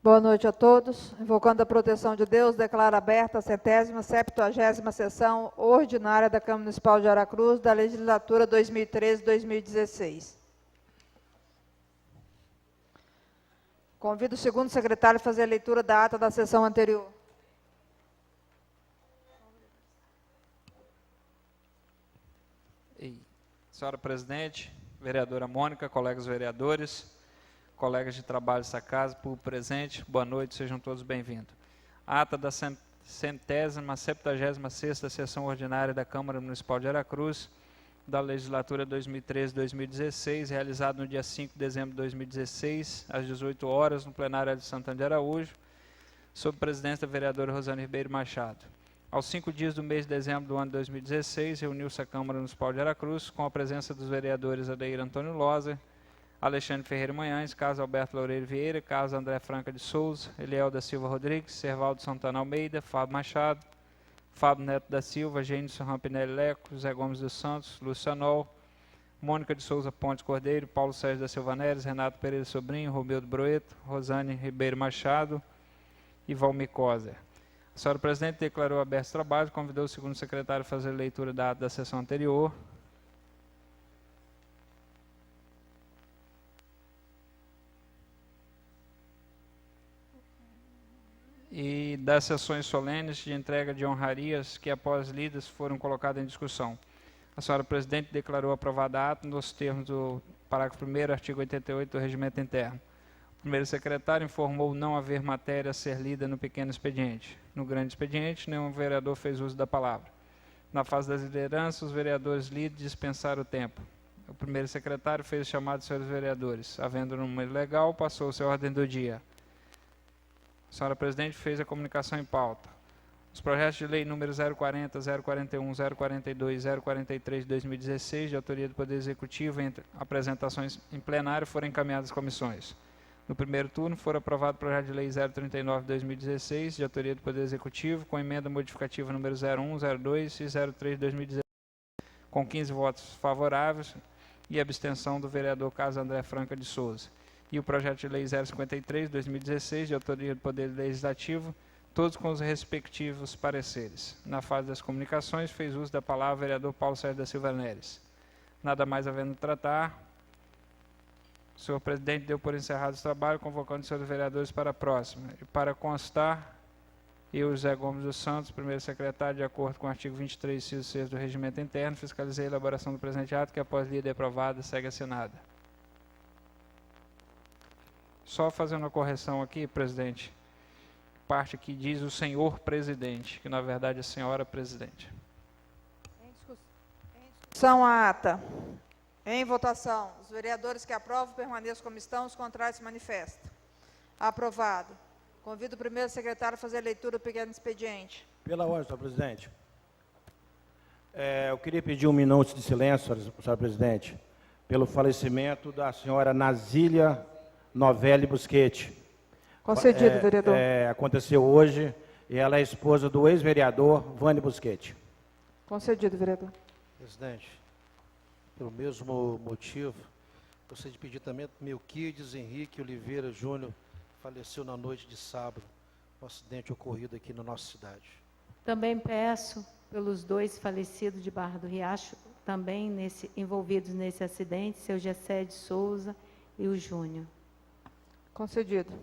Boa noite a todos. Invocando a proteção de Deus, declaro aberta a 70ª sessão ordinária da Câmara Municipal de Aracruz, da legislatura 2013-2016. Convido o segundo secretário a fazer a leitura da ata da sessão anterior. Senhora presidente, vereadora Mônica, colegas vereadores, colegas de trabalho dessa casa, público presente, boa noite, sejam todos bem-vindos. Ata da 76ª sessão ordinária da Câmara Municipal de Aracruz, da legislatura 2013-2016, realizado no dia 5 de dezembro de 2016, às 18 horas, no plenário de Santana de Araújo, sob presidência da vereadora Rosane Ribeiro Machado. Aos 5 dias do mês de dezembro do ano de 2016, reuniu-se a Câmara Municipal de Aracruz, com a presença dos vereadores Adeir Antônio Loser, Alexandre Ferreira Manhães, Carlos Alberto Loureiro Vieira, Carlos André Franca de Souza, Eliel da Silva Rodrigues, Servaldo Santana Almeida, Fábio Machado, Fábio Neto da Silva, Gênison Rampinelli Leco, José Gomes dos Santos, Lúcio Anol, Mônica de Souza Pontes Cordeiro, Paulo Sérgio da Silva Neres, Renato Pereira Sobrinho, Romildo Broeto, Rosane Ribeiro Machado e Valmir Coser. A senhora presidente declarou aberto o trabalho, convidou o segundo secretário a fazer a leitura da ata da sessão anterior. E das sessões solenes de entrega de honrarias que, após lidas, foram colocadas em discussão. A senhora presidente declarou aprovada a ata nos termos do parágrafo 1º, artigo 88 do Regimento Interno. O primeiro secretário informou não haver matéria a ser lida no pequeno expediente. No grande expediente, nenhum vereador fez uso da palavra. Na fase das lideranças, os vereadores lidos dispensaram o tempo. O primeiro secretário fez o chamado de senhores vereadores. Havendo número legal, passou-se a ordem do dia. A senhora presidente fez a comunicação em pauta. Os projetos de lei número 040, 041, 042 e 043 de 2016, de autoria do Poder Executivo, entre apresentações em plenário, foram encaminhadas às comissões. No primeiro turno, foram aprovados o projeto de lei 039 de 2016, de autoria do Poder Executivo, com emenda modificativa número 01, 02 e 03 de 2016, com 15 votos favoráveis e abstenção do vereador Carlos André Franca de Souza. E o projeto de lei 053 de 2016, de autoria do Poder Legislativo, todos com os respectivos pareceres. Na fase das comunicações, fez uso da palavra o vereador Paulo Sérgio da Silva Neres. Nada mais havendo tratar, o senhor presidente deu por encerrado o trabalho, convocando os senhores vereadores para a próxima. E para constar, eu, José Gomes dos Santos, primeiro secretário, de acordo com o artigo 23, inciso 6 do Regimento Interno, fiscalizei a elaboração do presente ato, que após lida e aprovada, segue assinada. Só fazendo uma correção aqui, presidente, parte que diz o senhor presidente, que na verdade é a senhora presidente. Em discussão a ata. Em votação, os vereadores que aprovam permaneçam como estão, os contrários se manifestam. Aprovado. Convido o primeiro secretário a fazer a leitura do pequeno expediente. Pela ordem, senhor presidente. Eu queria pedir um minuto de silêncio, senhor presidente, pelo falecimento da senhora Nazília Novelli Busquete. Concedido, vereador. Aconteceu hoje e ela é esposa do ex-vereador Vânia Busquete. Concedido, vereador. Presidente, pelo mesmo motivo, gostaria de pedir também Melquides Henrique Oliveira Júnior, faleceu na noite de sábado, um acidente ocorrido aqui na nossa cidade. Também peço pelos dois falecidos de Barra do Riacho, também envolvidos nesse acidente, seu Gessé de Souza e o Júnior. Concedido.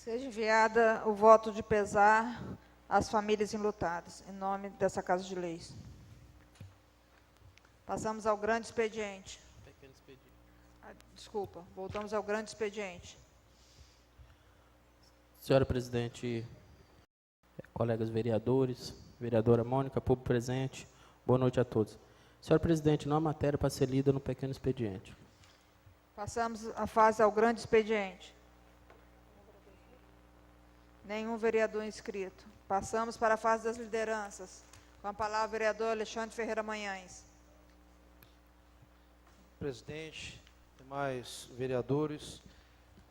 Seja enviada o voto de pesar às famílias enlutadas, em nome dessa Casa de Leis. Passamos ao grande expediente. Desculpa, voltamos ao grande expediente. Senhora presidente, colegas vereadores, vereadora Mônica, público presente, boa noite a todos. Senhora presidente, não há matéria para ser lida no pequeno expediente. Passamos à fase ao grande expediente. Nenhum vereador inscrito. Passamos para a fase das lideranças. Com a palavra o vereador Alexandre Ferreira Manhães. Presidente, demais vereadores,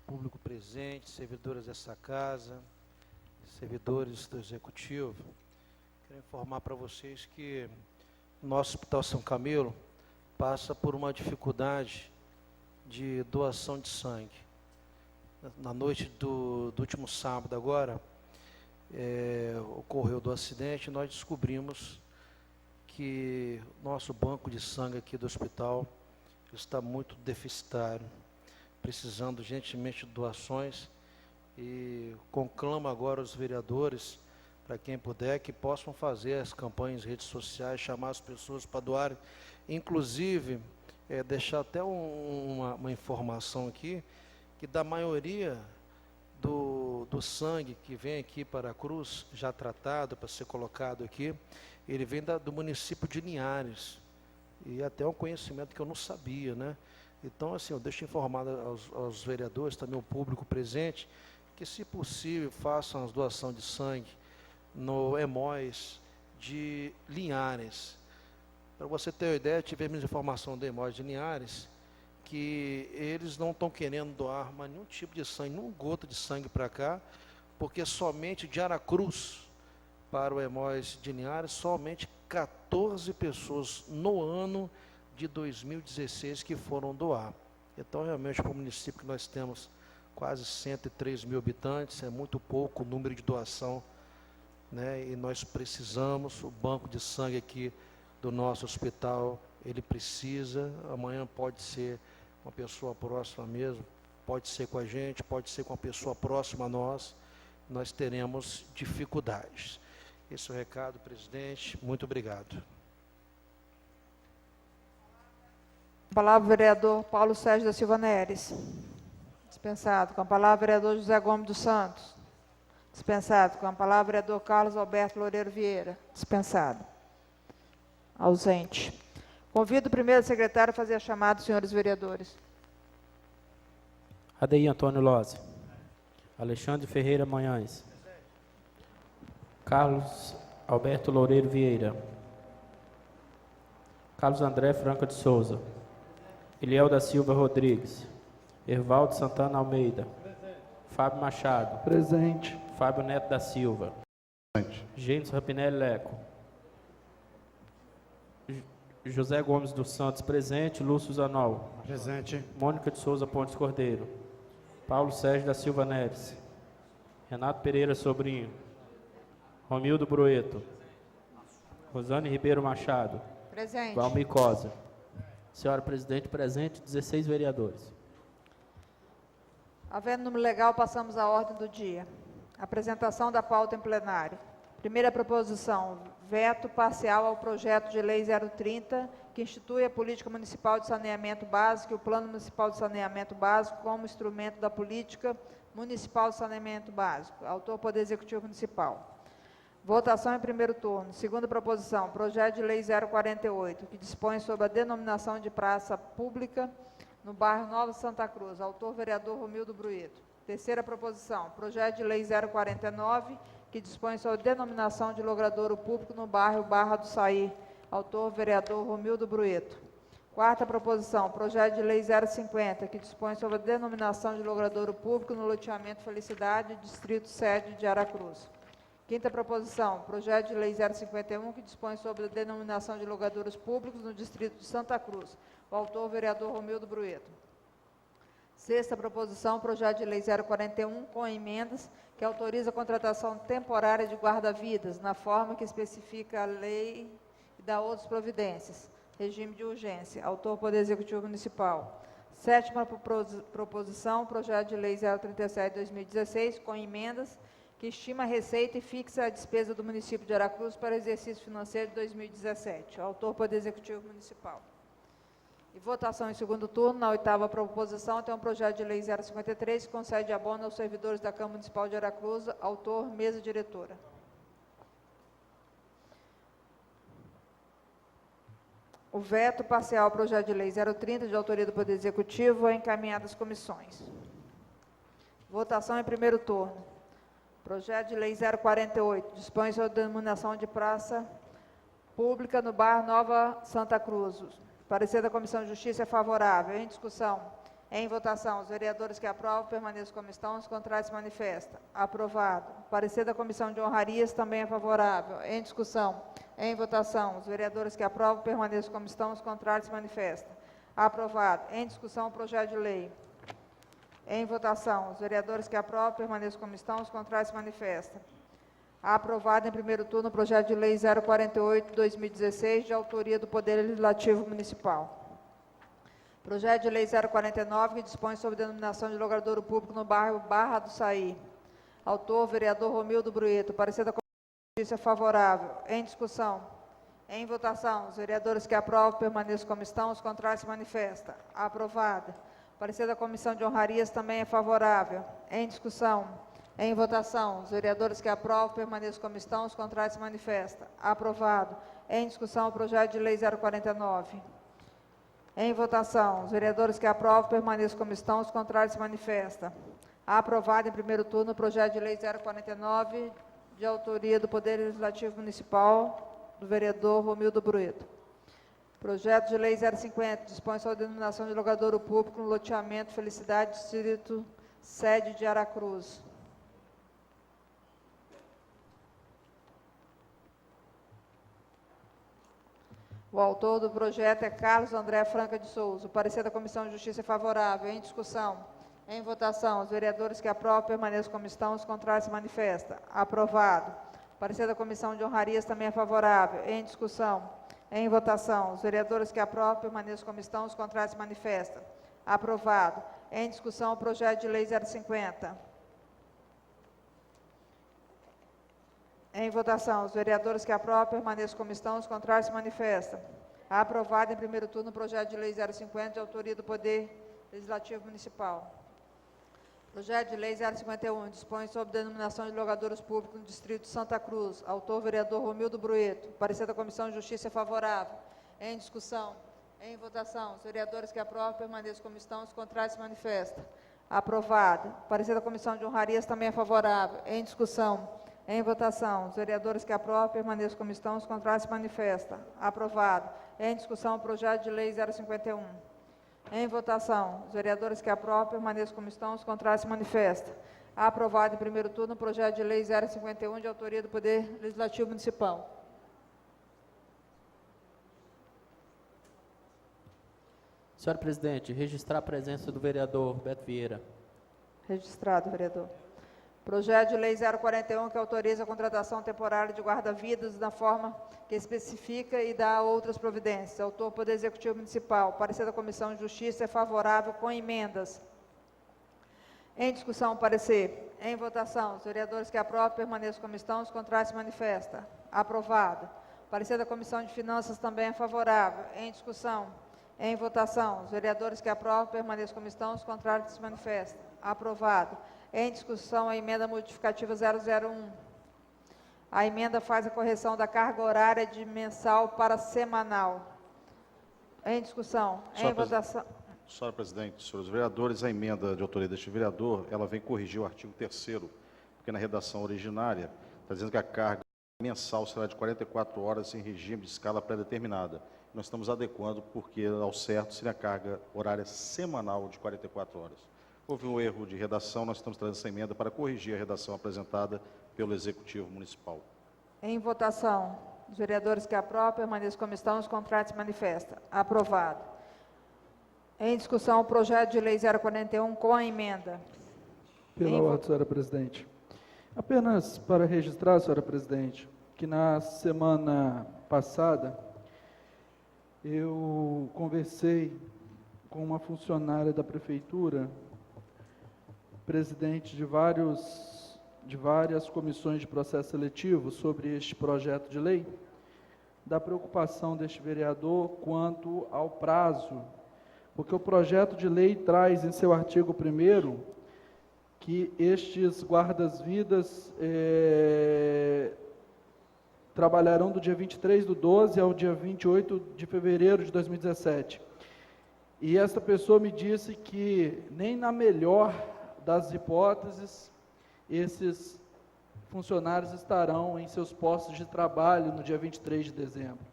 público presente, servidoras dessa casa, servidores do Executivo, quero informar para vocês que o nosso Hospital São Camilo passa por uma dificuldade de doação de sangue. Na noite do último sábado agora, ocorreu do acidente, nós descobrimos que nosso banco de sangue aqui do hospital está muito deficitário, precisando urgentemente de doações, e conclamo agora os vereadores, para quem puder, que possam fazer as campanhas em redes sociais, chamar as pessoas para doarem, inclusive, deixar até uma informação aqui, que da maioria do sangue que vem aqui para a Cruz, já tratado, para ser colocado aqui, ele vem do município de Linhares, e até um conhecimento que eu não sabia, né? Então, assim, eu deixo informado aos vereadores, também ao público presente, que, se possível, façam as doações de sangue no Hemóis de Linhares. Para você ter uma ideia, tivemos informação do Hemóis de Linhares, que eles não estão querendo doar mais nenhum tipo de sangue, nenhum gota de sangue para cá, porque somente de Aracruz para o Hemóis de Linhares, somente 14 pessoas no ano de 2016 que foram doar. Então, realmente, para o município que nós temos quase 103 mil habitantes, é muito pouco o número de doação, né? E nós precisamos, o banco de sangue aqui do nosso hospital, ele precisa, amanhã pode ser uma pessoa próxima mesmo, pode ser com a gente, pode ser com uma pessoa próxima a nós teremos dificuldades. Esse é o recado, presidente. Muito obrigado. Com a palavra o vereador Paulo Sérgio da Silva Neres. Dispensado. Com a palavra o vereador José Gomes dos Santos. Dispensado. Com a palavra o vereador Carlos Alberto Loureiro Vieira. Dispensado. Ausente. Convido o primeiro secretário a fazer a chamada dos senhores vereadores. Adeir Antônio Lozzi. Alexandre Ferreira Manhães. Carlos Alberto Loureiro Vieira. Carlos André Franca de Souza. Eliel da Silva Rodrigues. Ervaldo Santana Almeida. Fábio Machado. Presente. Fábio Neto da Silva. Presente. Gênesis Rapinelli Leco. José Gomes dos Santos, presente. Lúcio Zanol. Presente. Mônica de Souza Pontes Cordeiro. Paulo Sérgio da Silva Neres. Renato Pereira Sobrinho. Romildo Brueto. Rosane Ribeiro Machado. Presente. Valmir Cosa. Senhora presidente, presente, 16 vereadores. Havendo número legal, passamos à ordem do dia. Apresentação da pauta em plenário. Primeira proposição, veto parcial ao projeto de lei 030, que institui a Política Municipal de Saneamento Básico e o Plano Municipal de Saneamento Básico como instrumento da Política Municipal de Saneamento Básico. Autor, Poder Executivo Municipal. Votação em primeiro turno. Segunda proposição, projeto de lei 048, que dispõe sobre a denominação de praça pública no bairro Nova Santa Cruz. Autor, vereador Romildo Brueto. Terceira proposição, projeto de lei 049, que dispõe sobre a denominação de logradouro público no bairro Barra do Saí. Autor, vereador Romildo Brueto. Quarta proposição, projeto de lei 050, que dispõe sobre a denominação de logradouro público no loteamento Felicidade, distrito sede de Aracruz. Quinta proposição, projeto de lei 051, que dispõe sobre a denominação de logradouros públicos no distrito de Santa Cruz. O autor, vereador Romildo Brueto. Sexta proposição, projeto de lei 041, com emendas, que autoriza a contratação temporária de guarda-vidas, na forma que especifica a lei e dá outras providências. Regime de urgência. Autor, Poder Executivo Municipal. Sétima proposição, projeto de lei 037/2016, com emendas, que estima a receita e fixa a despesa do município de Aracruz para o exercício financeiro de 2017. Autor, Poder Executivo Municipal. E votação em segundo turno, na oitava proposição, tem um projeto de lei 053, que concede abono aos servidores da Câmara Municipal de Aracruz. Autor, mesa diretora. O veto parcial ao projeto de lei 030, de autoria do Poder Executivo, é encaminhado às comissões. Votação em primeiro turno. Projeto de lei 048, dispõe sobre a denominação de praça pública no bairro Nova Santa Cruz. Parecer da Comissão de Justiça é favorável. Em discussão. Em votação. Os vereadores que aprovam permaneçam como estão. Os contrários se manifestam. Aprovado. Parecer da Comissão de Honrarias também é favorável. Em discussão. Em votação. Os vereadores que aprovam permaneçam como estão. Os contrários se manifestam. Aprovado. Em discussão o projeto de lei. Em votação. Os vereadores que aprovam permaneçam como estão. Os contrários se manifestam. Aprovado em primeiro turno o projeto de lei 048/2016, de autoria do Poder Legislativo Municipal. Projeto de lei 049, que dispõe sobre a denominação de logradouro público no bairro Barra do Saí. Autor, vereador Romildo Brueto. Parecer da Comissão de Justiça é favorável. Em discussão. Em votação. Os vereadores que aprovam permaneçam como estão. Os contrários se manifestam. Aprovado. Parecer da Comissão de Honrarias também é favorável. Em discussão. Em votação. Os vereadores que aprovam permaneçam como estão. Os contrários se manifestam. Aprovado. Em discussão o projeto de lei 049. Em votação. Os vereadores que aprovam permaneçam como estão. Os contrários se manifestam. Aprovado em primeiro turno o projeto de lei 049, de autoria do Poder Legislativo Municipal, do vereador Romildo Brueto. Projeto de lei 050, dispõe sobre a denominação de logradouro público no loteamento Felicidade, distrito sede de Aracruz. O autor do projeto é Carlos André Franca de Souza. O parecer da Comissão de Justiça é favorável. Em discussão. Em votação. Os vereadores que aprovam permaneçam como estão. Os contrários se manifestam. Aprovado. O parecer da Comissão de Honrarias também é favorável. Em discussão. Em votação. Os vereadores que aprovam permaneçam como estão. Os contrários se manifestam. Aprovado. Em discussão o projeto de lei 050. Em votação. Os vereadores que aprovam permaneçam como estão. Os contrários se manifestam. Aprovado em primeiro turno o projeto de lei 050, de autoria do Poder Legislativo Municipal. Projeto de lei 051, dispõe sobre denominação de logadouros públicos no distrito de Santa Cruz. Autor, vereador Romildo Brueto. Parecer da Comissão de Justiça é favorável. Em discussão. Em votação. Os vereadores que aprovam permaneçam como estão. Os contrários se manifestam. Aprovado. Parecer da Comissão de Honrarias também é favorável. Em discussão. Em votação. Os vereadores que aprovam permaneçam como estão. Os contrários se manifestam. Aprovado. Em discussão o projeto de lei 051. Em votação. Os vereadores que aprovam permaneçam como estão. Os contrários se manifestam. Aprovado em primeiro turno o projeto de lei 051, de autoria do Poder Legislativo Municipal. Senhora presidente, registrar a presença do vereador Beto Vieira. Registrado, vereador. Projeto de lei 041, que autoriza a contratação temporária de guarda-vidas da forma que especifica e dá outras providências. Autor, Poder Executivo Municipal. Parecer da Comissão de Justiça é favorável com emendas. Em discussão, parecer. Em votação. Os vereadores que aprovam permaneçam como estão. Os contrários se manifestam. Aprovado. Parecer da Comissão de Finanças também é favorável. Em discussão. Em votação. Os vereadores que aprovam permaneçam como estão. Os contrários se manifestam. Aprovado. Em discussão, a emenda modificativa 001. A emenda faz a correção da carga horária de mensal para semanal. Em discussão. Em votação. Senhora presidente, senhores vereadores, a emenda de autoria deste vereador, ela vem corrigir o artigo 3º, porque na redação originária está dizendo que a carga mensal será de 44 horas em regime de escala pré-determinada. Nós estamos adequando, porque ao certo seria a carga horária semanal de 44 horas. Houve um erro de redação, nós estamos trazendo essa emenda para corrigir a redação apresentada pelo Executivo Municipal. Em votação. Os vereadores que aprovam permaneçam como estão. Os contrários se manifestam. Aprovado. Em discussão, o projeto de lei 041 com a emenda. Pela ordem, senhora presidente. Apenas para registrar, senhora presidente, que na semana passada eu conversei com uma funcionária da Prefeitura, presidente de várias comissões de processo seletivo sobre este projeto de lei, da preocupação deste vereador quanto ao prazo, porque o projeto de lei traz em seu artigo 1º que estes guardas-vidas trabalharão do dia 23/12 ao dia 28 de fevereiro de 2017. E esta pessoa me disse que nem na melhor das hipóteses esses funcionários estarão em seus postos de trabalho no dia 23 de dezembro,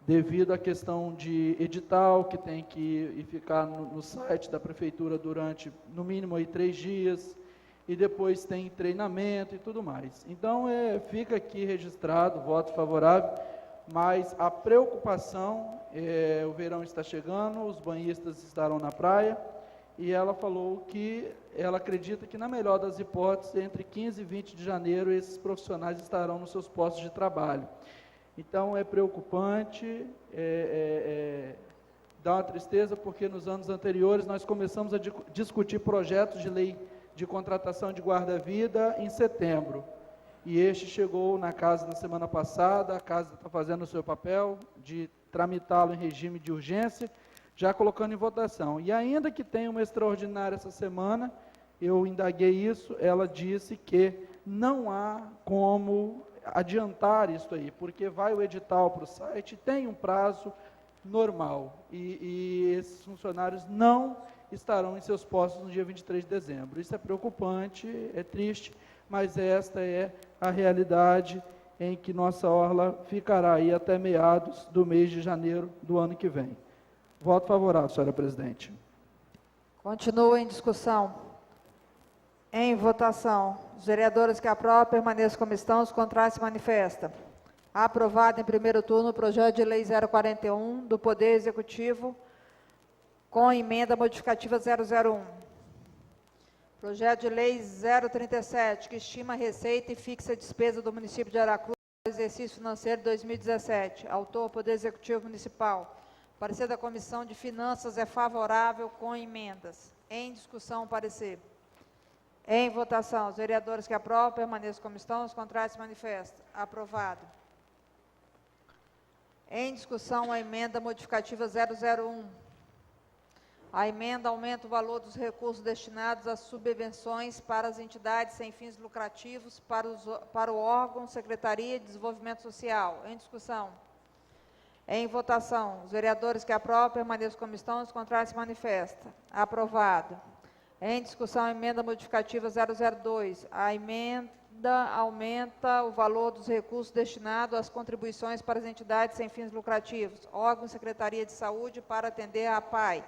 devido à questão de edital, que tem que ficar no site da Prefeitura durante, no mínimo, aí 3 dias, e depois tem treinamento e tudo mais. Então, fica aqui registrado, voto favorável, mas a preocupação, o verão está chegando, os banhistas estarão na praia, e ela falou que ela acredita que, na melhor das hipóteses, entre 15 e 20 de janeiro, esses profissionais estarão nos seus postos de trabalho. Então, é preocupante, dá uma tristeza, porque nos anos anteriores nós começamos a discutir projetos de lei de contratação de guarda-vida em setembro. E este chegou na casa na semana passada, a casa está fazendo o seu papel de tramitá-lo em regime de urgência, já colocando em votação. E ainda que tenha uma extraordinária essa semana, eu indaguei isso, ela disse que não há como adiantar isso aí, porque vai o edital para o site, tem um prazo normal, e esses funcionários não estarão em seus postos no dia 23 de dezembro. Isso é preocupante, é triste, mas esta é a realidade em que nossa orla ficará aí até meados do mês de janeiro do ano que vem. Voto favorável, senhora presidente. Continua em discussão. Em votação. Os vereadores que aprovam permaneçam como estão, os contrários se manifestam. Aprovado em primeiro turno o projeto de lei 041 do Poder Executivo com emenda modificativa 001. Projeto de lei 037, que estima a receita e fixa a despesa do município de Aracruz no exercício financeiro de 2017. Autor, Poder Executivo Municipal. Parecer da Comissão de Finanças é favorável com emendas. Em discussão, parecer. Em votação, os vereadores que aprovam permaneçam como estão, os contrários se manifestam. Aprovado. Em discussão, a emenda modificativa 001. A emenda aumenta o valor dos recursos destinados às subvenções para as entidades sem fins lucrativos para o órgão Secretaria de Desenvolvimento Social. Em discussão. Em votação, os vereadores que aprovam permaneçam como estão, os contrários se manifestam. Aprovado. Em discussão, a emenda modificativa 002. A emenda aumenta o valor dos recursos destinados às contribuições para as entidades sem fins lucrativos, órgão Secretaria de Saúde, para atender a APAE.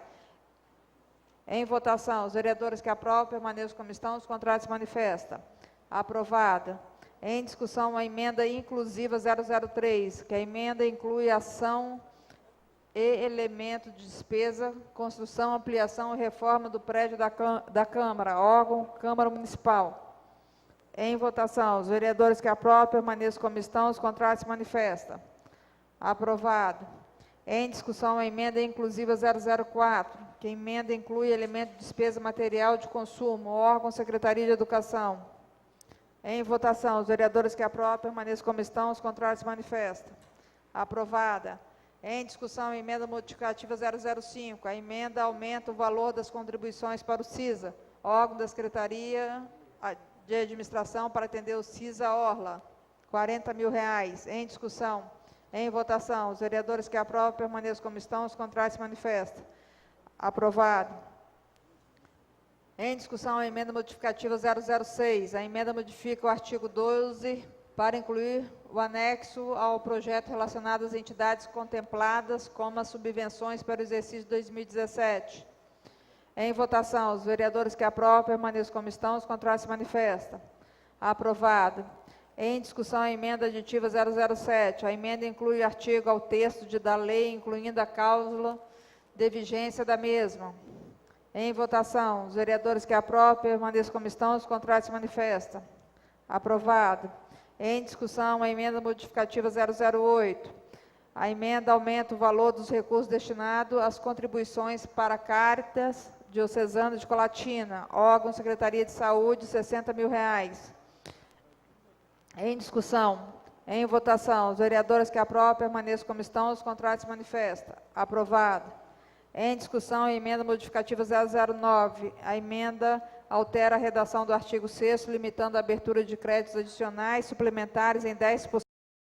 Em votação, os vereadores que aprovam permaneçam como estão, os contrários se manifestam. Aprovada. Em discussão, a emenda inclusiva 003, que a emenda inclui ação e elemento de despesa, construção, ampliação e reforma do prédio da Câmara, órgão Câmara Municipal. Em votação, os vereadores que aprovam permaneçam como estão, os contrários se manifestam. Aprovado. Em discussão, a emenda inclusiva 004, que a emenda inclui elemento de despesa material de consumo, órgão Secretaria de Educação. Em votação, os vereadores que aprovam permaneçam como estão, os contrários se manifestam. Aprovada. Em discussão, a emenda modificativa 005. A emenda aumenta o valor das contribuições para o CISA, órgão da Secretaria de Administração para atender o CISA Orla, R$40 mil. Em discussão. Em votação, os vereadores que aprovam permaneçam como estão, os contrários se manifestam. Aprovado. Em discussão, a emenda modificativa 006. A emenda modifica o artigo 12 para incluir o anexo ao projeto relacionado às entidades contempladas como as subvenções para o exercício de 2017. Em votação, os vereadores que aprovam permaneçam como estão, os contrários se manifestam. Aprovado. Em discussão, a emenda aditiva 007. A emenda inclui o artigo ao texto da lei, incluindo a cláusula de vigência da mesma. Em votação, os vereadores que aprovam permaneçam como estão, os contrários se manifestam. Aprovado. Em discussão, a emenda modificativa 008. A emenda aumenta o valor dos recursos destinados às contribuições para Cáritas Diocesana de Colatina, órgão Secretaria de Saúde, R$60 mil. Em discussão. Em votação. Os vereadores que aprovam permaneçam como estão, os contrários se manifestam. Aprovado. Em discussão, a emenda modificativa 009. A emenda altera a redação do artigo 6º, limitando a abertura de créditos adicionais suplementares em 10% do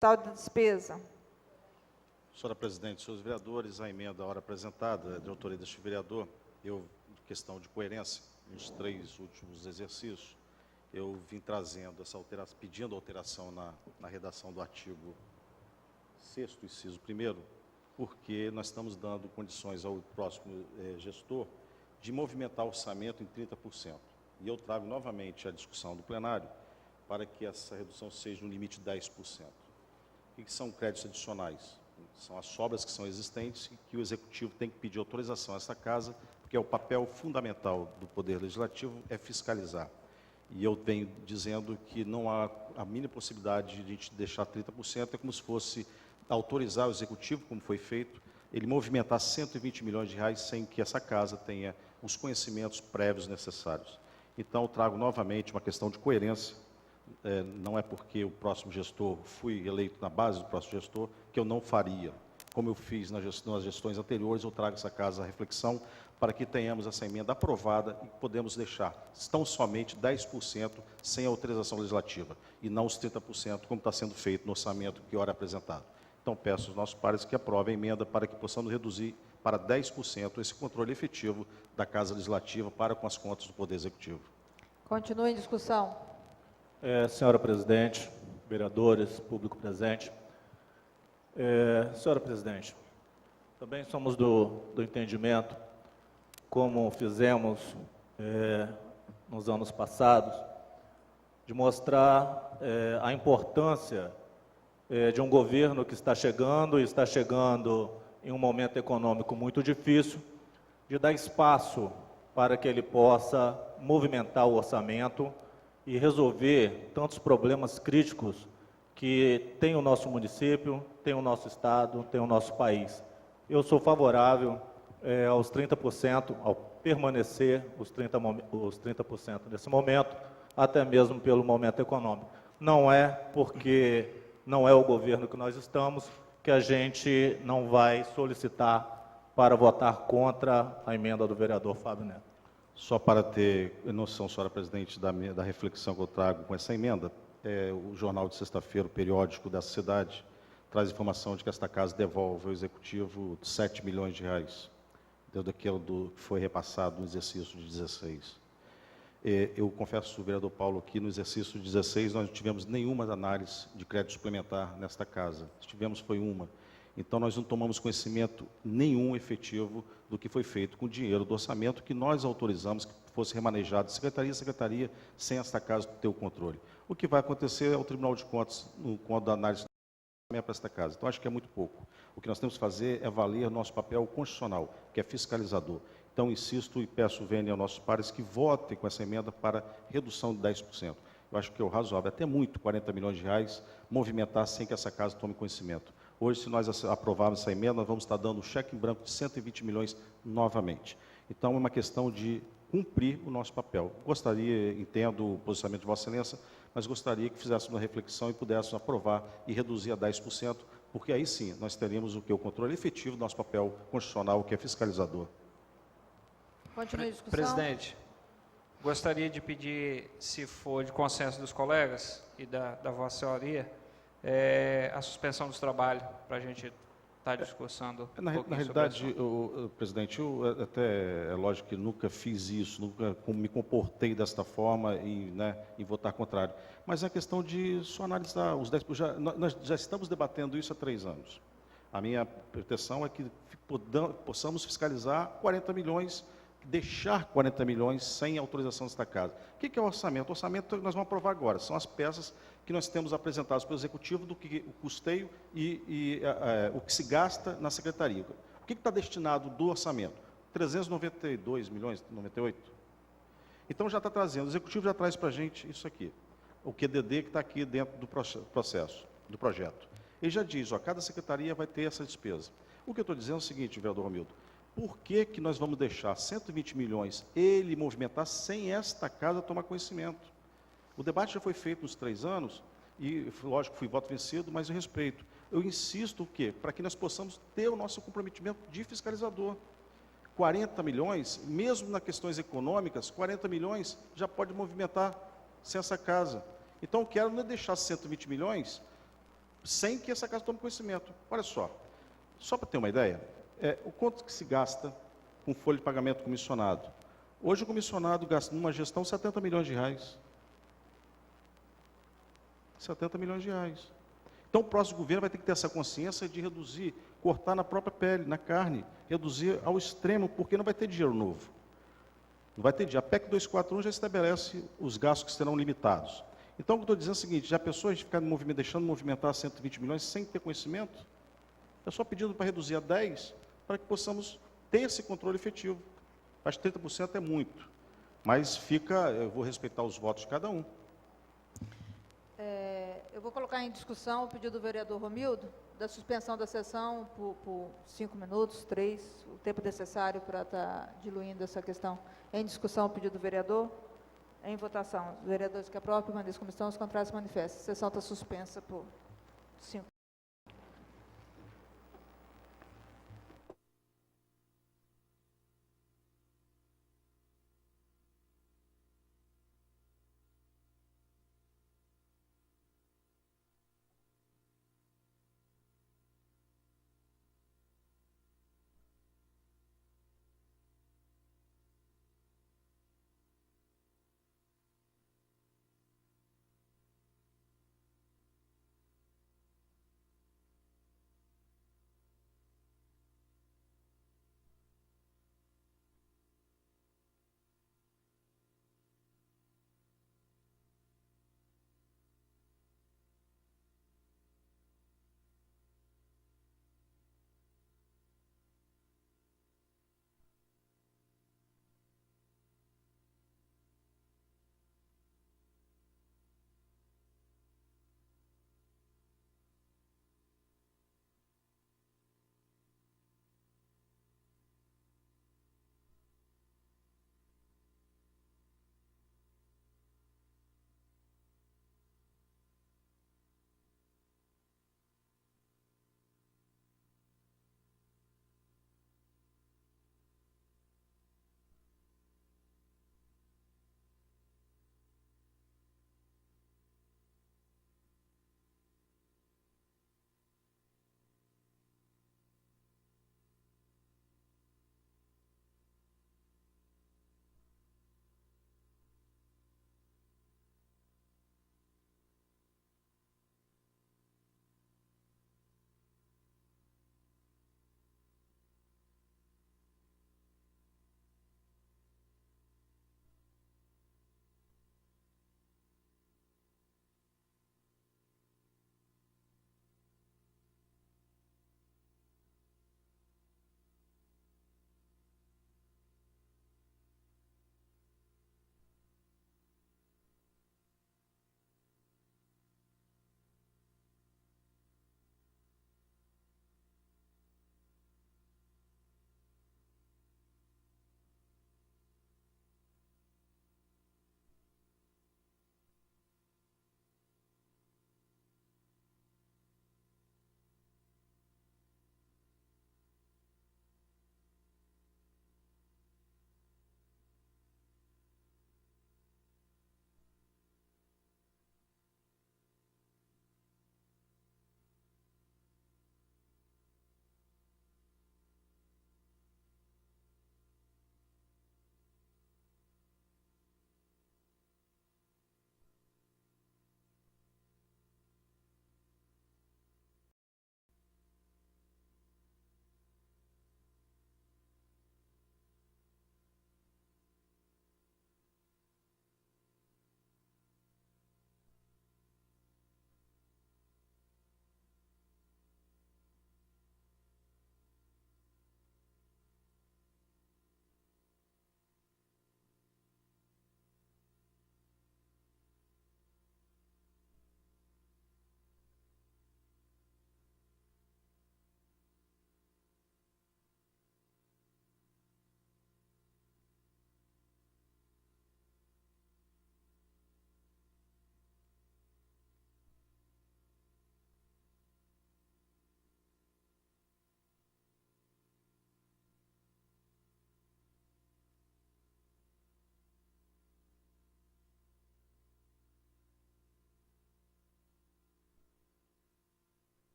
total de despesa. Senhora presidente, senhores vereadores, a emenda, a hora apresentada, de autoria deste vereador, questão de coerência, nos 3 últimos exercícios, eu vim trazendo essa alteração, pedindo alteração na redação do artigo 6º, inciso 1º, porque nós estamos dando condições ao próximo gestor de movimentar o orçamento em 30%. E eu trago novamente a discussão do plenário para que essa redução seja no limite de 10%. O que são créditos adicionais? São as obras que são existentes e que o Executivo tem que pedir autorização a esta Casa, porque é o papel fundamental do Poder Legislativo é fiscalizar. E eu venho dizendo que não há a mínima possibilidade de a gente deixar 30%, é como se fosse autorizar o Executivo, como foi feito, ele movimentar R$120 milhões sem que essa Casa tenha os conhecimentos prévios necessários. Então, eu trago novamente uma questão de coerência. Não é porque o próximo gestor, fui eleito na base do próximo gestor, que eu não faria. Como eu fiz nas gestões anteriores, eu trago essa Casa à reflexão para que tenhamos essa emenda aprovada e podemos deixar tão somente 10% sem autorização legislativa e não os 30%, como está sendo feito no orçamento que ora é apresentado. Então, peço aos nossos pares que aprovem a emenda para que possamos reduzir para 10% esse controle efetivo da Casa Legislativa para com as contas do Poder Executivo. Continue em discussão. Senhora presidente, vereadores, público presente. Senhora presidente, também somos do entendimento, como fizemos nos anos passados, de mostrar a importância de um governo que está chegando em um momento econômico muito difícil, de dar espaço para que ele possa movimentar o orçamento e resolver tantos problemas críticos que tem o nosso município, tem o nosso estado, tem o nosso país. Eu sou favorável aos 30%, ao permanecer os 30% nesse momento, até mesmo pelo momento econômico. Não é porque não é o governo que nós estamos que a gente não vai solicitar para votar contra a emenda do vereador Fábio Neto. Só para ter noção, senhora presidente, da reflexão que eu trago com essa emenda, o jornal de sexta-feira, o periódico dessa cidade, traz informação de que esta Casa devolve ao Executivo R$7 milhões, dentro daquilo que foi repassado no exercício de 16. Eu confesso ao vereador Paulo que no exercício de 16 nós não tivemos nenhuma análise de crédito suplementar nesta Casa. Se tivemos, foi uma. Então, nós não tomamos conhecimento nenhum efetivo do que foi feito com o dinheiro do orçamento que nós autorizamos que fosse remanejado de secretaria a secretaria, sem esta Casa ter o controle. O que vai acontecer é o Tribunal de Contas, no quadro da análise para esta Casa. Então, acho que é muito pouco. O que nós temos que fazer é valer nosso papel constitucional, que é fiscalizador. Então, insisto e peço aos nossos pares que votem com essa emenda para redução de 10%. Eu acho que é o razoável, até muito, R$40 milhões, movimentar sem que essa Casa tome conhecimento. Hoje, se nós aprovarmos essa emenda, nós vamos estar dando um cheque em branco de R$120 milhões novamente. Então, é uma questão de cumprir o nosso papel. Gostaria, entendo o posicionamento de Vossa Excelência, mas gostaria que fizéssemos uma reflexão e pudéssemos aprovar e reduzir a 10%, porque aí sim, nós teríamos o controle efetivo do nosso papel constitucional, que é fiscalizador. Continue a discussão. Presidente, gostaria de pedir, se for de consenso dos colegas e da Vossa Senhoria, a suspensão dos trabalhos, para a gente estar discussando. Na realidade, presidente, eu até é lógico que nunca fiz isso, nunca me comportei desta forma em votar contrário. Mas é questão de só analisar os 10%. Nós já estamos debatendo isso há 3 anos. A minha pretensão é que possamos fiscalizar 40 milhões, deixar 40 milhões sem autorização desta Casa. O que é o orçamento? O orçamento nós vamos aprovar agora. São as peças que nós temos apresentadas pelo Executivo do que o custeio e o que se gasta na Secretaria. O que está destinado do orçamento? 392 milhões, 98? Então, já está trazendo, o Executivo já traz para a gente isso aqui, o QDD que está aqui dentro do processo, do projeto. Ele já diz, ó, cada secretaria vai ter essa despesa. O que eu estou dizendo é o seguinte, vereador Romildo, por que que nós vamos deixar 120 milhões ele movimentar sem esta casa tomar conhecimento? O debate já foi feito nos 3 anos, e, lógico, fui voto vencido, mas eu respeito. Eu insisto o quê? Para que nós possamos ter o nosso comprometimento de fiscalizador. 40 milhões, mesmo nas questões econômicas, 40 milhões já pode movimentar sem essa casa. Então, eu quero não deixar 120 milhões sem que essa casa tome conhecimento. Olha só para ter uma ideia, o quanto que se gasta com folha de pagamento comissionado. Hoje o comissionado gasta numa gestão 70 milhões de reais. 70 milhões de reais. Então, o próximo governo vai ter que ter essa consciência de reduzir, cortar na própria pele, na carne, reduzir ao extremo, porque não vai ter dinheiro novo. Não vai ter dinheiro. A PEC 241 já estabelece os gastos que serão limitados. Então, o que eu estou dizendo é o seguinte, já pensou a gente ficar deixando movimentar 120 milhões sem ter conhecimento? É só pedindo para reduzir a 10, para que possamos ter esse controle efetivo. Acho que 30% é muito, mas eu vou respeitar os votos de cada um. Eu vou colocar em discussão o pedido do vereador Romildo, da suspensão da sessão por 5 minutos, 3, o tempo necessário para estar diluindo essa questão. Em discussão o pedido do vereador. Em votação. Os vereadores que aprovam, permaneçam como estão, os contrários se manifestam. A sessão está suspensa por 5 minutos.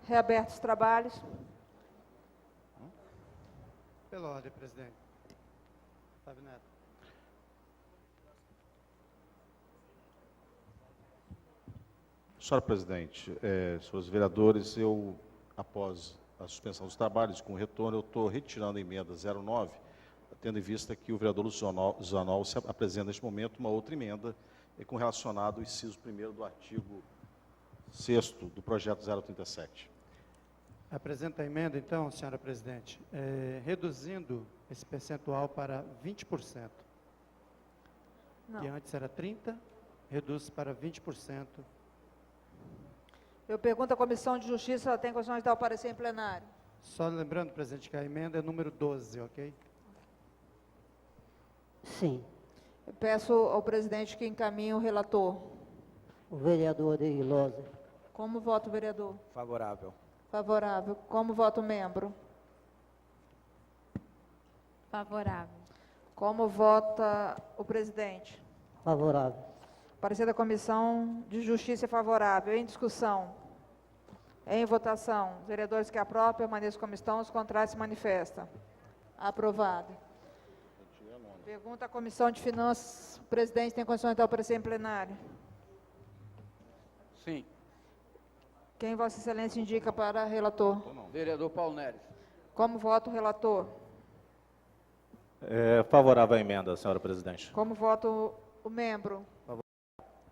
Reabertos os trabalhos. Pela ordem, presidente. Fábio Neto. Senhora presidente, senhores vereadores, após a suspensão dos trabalhos, com o retorno, eu estou retirando a emenda 09, tendo em vista que o vereador Zanol se apresenta neste momento uma outra emenda com relacionado ao inciso 1º do artigo 6º do projeto 037. Apresenta a emenda, então, senhora presidente, reduzindo esse percentual para 20%. Não. Que antes era 30%, reduz para 20%. Eu pergunto à Comissão de Justiça se ela tem condições de dar o parecer em plenário. Só lembrando, presidente, que a emenda é número 12, ok? Sim. Eu peço ao presidente que encaminhe o relator. O vereador Ilosa. Como vota o vereador? Favorável. Favorável. Como vota o membro? Favorável. Como vota o presidente? Favorável. Parecer da Comissão de Justiça é favorável. Em discussão. Em votação. Os vereadores que aprovam, permaneçam como estão. Os contrários se manifestam. Aprovado. Pergunta à Comissão de Finanças. O presidente tem condições de dar o parecer em plenário? Sim. Quem Vossa Excelência indica para relator? Vereador Paulo Neres. Como vota o relator? Favorável à emenda, senhora presidente. Como vota o membro?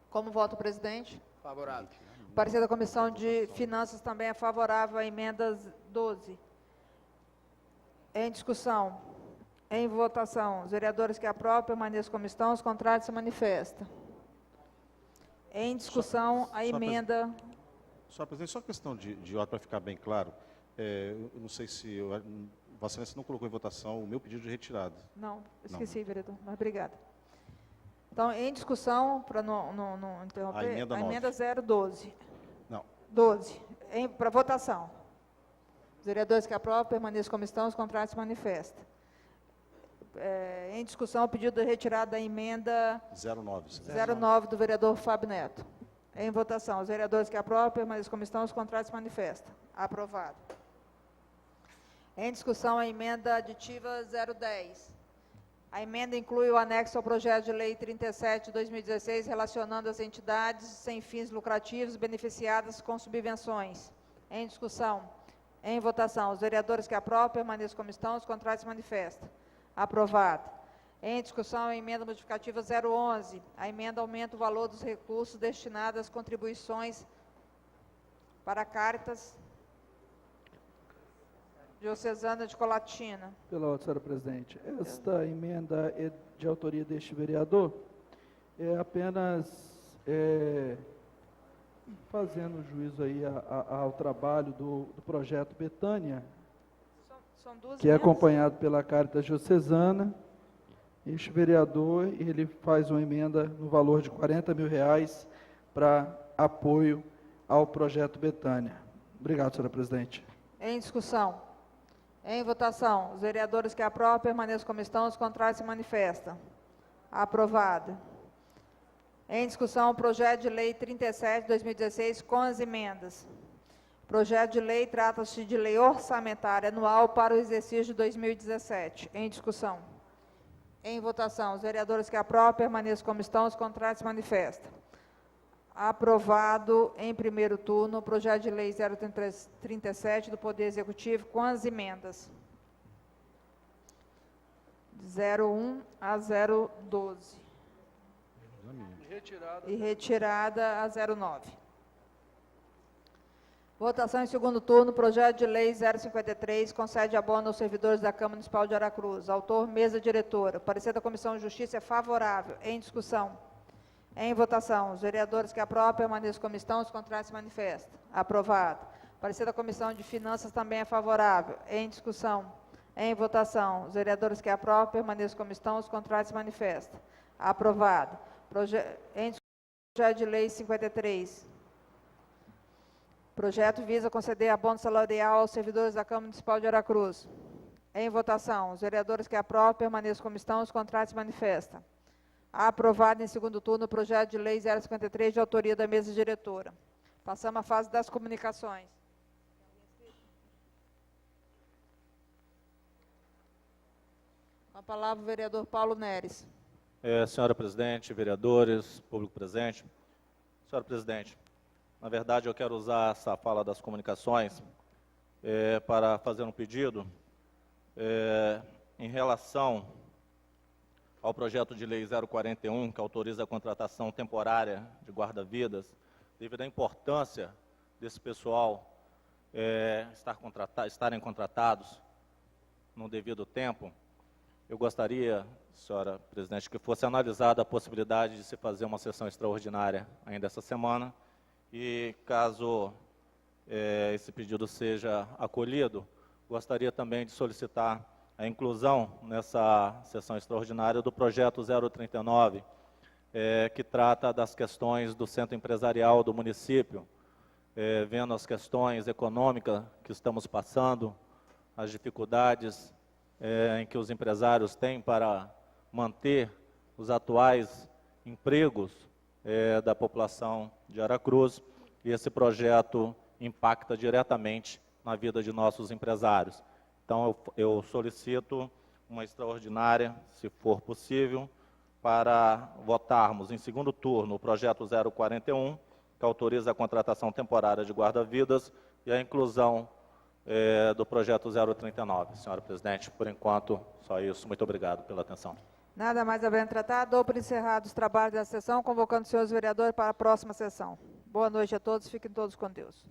Como vota o presidente? Favorável. O parecer da Comissão de Finanças também é favorável à emenda 12. Em discussão. Em votação. Os vereadores que aprovam, permaneçam como estão. Os contrários se manifestam. Em discussão, a emenda... Senhora presidente, só questão de ordem para ficar bem claro. Eu não sei se Vossa Excelência não colocou em votação o meu pedido de retirada. Não, esqueci, vereador, mas obrigada. Então, em discussão, para não interromper, A emenda 012. Não. 12. Para votação. Os vereadores que aprovam, permaneçam como estão, os contrários se manifestam. Em discussão, o pedido de retirada da emenda 09 do vereador Fábio Neto. Em votação, os vereadores que aprovam, permaneçam como estão, os contrários se manifestam. Aprovado. Em discussão, a emenda aditiva 010. A emenda inclui o anexo ao projeto de lei 37 de 2016, relacionando as entidades sem fins lucrativos beneficiadas com subvenções. Em discussão. Em votação, os vereadores que aprovam, permaneçam como estão, os contrários se manifestam. Aprovado. Em discussão, a emenda modificativa 011. A emenda aumenta o valor dos recursos destinados às contribuições para a Caritas Diocesana de Colatina. Pela ordem, senhora presidente. Esta emenda é de autoria deste vereador, é apenas fazendo juízo aí ao trabalho do projeto Betânia, São duas que é emendas? acompanhado pela Caritas Diocesana. Este vereador, ele faz uma emenda no valor de R$40 mil para apoio ao projeto Betânia. Obrigado, senhora presidente. Em discussão. Em votação. Os vereadores que aprovam, permaneçam como estão, os contrários se manifestam. Aprovado. Em discussão, o projeto de lei 37 de 2016 com as emendas. Projeto de lei trata-se de lei orçamentária anual para o exercício de 2017. Em discussão. Em votação. Os vereadores que aprovam, permaneçam como estão, os contrários se manifestam. Aprovado em primeiro turno o projeto de lei 037 do Poder Executivo com as emendas. De 01 a 012. E retirada a 09. Votação em segundo turno, projeto de lei 053, concede abono aos servidores da Câmara Municipal de Aracruz. Autor, mesa diretora. Parecer da Comissão de Justiça é favorável. Em discussão. Em votação. Os vereadores que aprovam, permaneçam como estão, os contrários se manifestam. Aprovado. Parecer da Comissão de Finanças também é favorável. Em discussão. Em votação. Os vereadores que aprovam, permaneçam como estão, os contrários se manifestam. Aprovado. Em discussão, projeto de lei 53. Projeto visa conceder abono salarial aos servidores da Câmara Municipal de Aracruz. Em votação. Os vereadores que aprovam, permaneçam como estão, os contrários se manifestam. Aprovado em segundo turno o projeto de lei 053, de autoria da mesa diretora. Passamos à fase das comunicações. Com a palavra o vereador Paulo Neres. Senhora presidente, vereadores, público presente. Senhora presidente, na verdade eu quero usar essa fala das comunicações para fazer um pedido em relação ao projeto de lei 041, que autoriza a contratação temporária de guarda-vidas, devido à importância desse pessoal estarem contratados no devido tempo. Eu gostaria, senhora presidente, que fosse analisada a possibilidade de se fazer uma sessão extraordinária ainda essa semana e, caso esse pedido seja acolhido, gostaria também de solicitar a inclusão nessa sessão extraordinária do projeto 039, que trata das questões do centro empresarial do município, vendo as questões econômicas que estamos passando, as dificuldades em que os empresários têm para manter os atuais empregos da população de Aracruz, e esse projeto impacta diretamente na vida de nossos empresários. Então, eu solicito uma extraordinária, se for possível, para votarmos em segundo turno o projeto 041, que autoriza a contratação temporária de guarda-vidas, e a inclusão do projeto 039. Senhora presidente, por enquanto, só isso. Muito obrigado pela atenção. Nada mais havendo tratado, dou por encerrados os trabalhos da sessão, convocando os senhores vereadores para a próxima sessão. Boa noite a todos, fiquem todos com Deus.